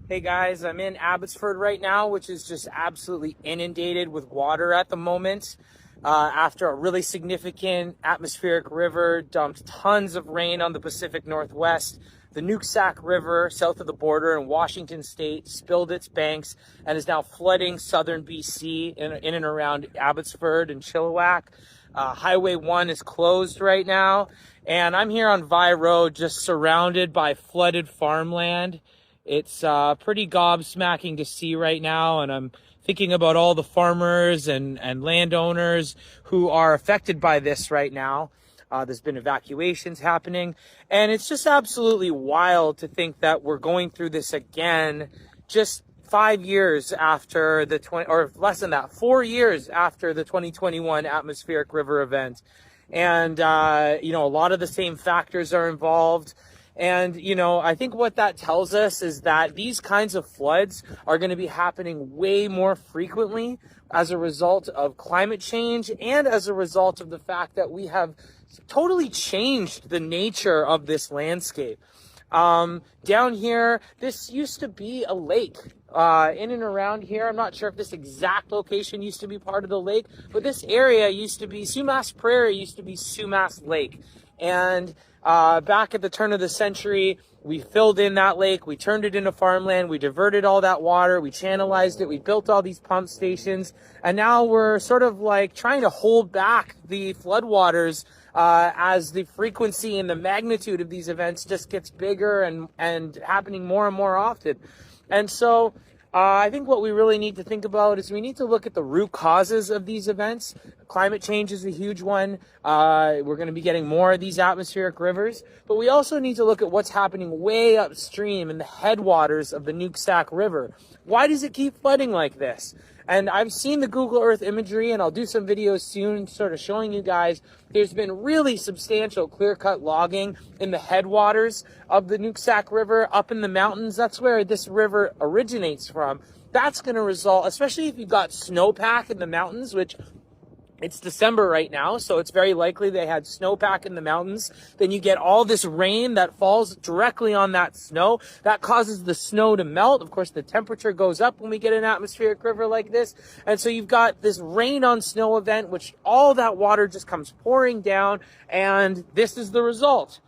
Hey guys, I'm in Abbotsford right now, which is just absolutely inundated with water at the moment. After a really significant atmospheric river dumped tons of rain on the Pacific Northwest, the Nooksack River south of the border in Washington State spilled its banks and is now flooding southern BC in and around Abbotsford and Chilliwack. Highway 1 is closed right now, and I'm here on Vi Road just surrounded by flooded farmland. It's pretty gobsmacking to see right now, and I'm thinking about all the farmers and landowners who are affected by this right now. There's been evacuations happening, and it's just absolutely wild to think that we're going through this again just 5 years after the 20, or less than that, 4 years after the 2021 atmospheric river event. And, a lot of the same factors are involved. And, I think what that tells us is that these kinds of floods are going to be happening way more frequently as a result of climate change and as a result of the fact that we have totally changed the nature of this landscape. Down here, this used to be a lake. In and around here, I'm not sure if this exact location used to be part of the lake, but this area used to be, Sumas Prairie used to be Sumas Lake. And back at the turn of the century, we filled in that lake, we turned it into farmland, we diverted all that water, we channelized it, we built all these pump stations, and now we're sort of like trying to hold back the floodwaters as the frequency and the magnitude of these events just gets bigger and happening more and more often. And so I think what we really need to think about is we need to look at the root causes of these events. Climate change is a huge one. We're going to be getting more of these atmospheric rivers, but we also need to look at what's happening way upstream in the headwaters of the Nooksack River. Why does it keep flooding like this? And I've seen the Google Earth imagery, and I'll do some videos soon sort of showing you guys there's been really substantial clear-cut logging in the headwaters of the Nooksack River up in the mountains. That's where this river originates from. That's going to result, especially if you've got snowpack in the mountains, which it's December right now, so it's very likely they had snowpack in the mountains. Then you get all this rain that falls directly on that snow. That causes the snow to melt. Of course, the temperature goes up when we get an atmospheric river like this. And so you've got this rain on snow event, which all that water just comes pouring down, and this is the result.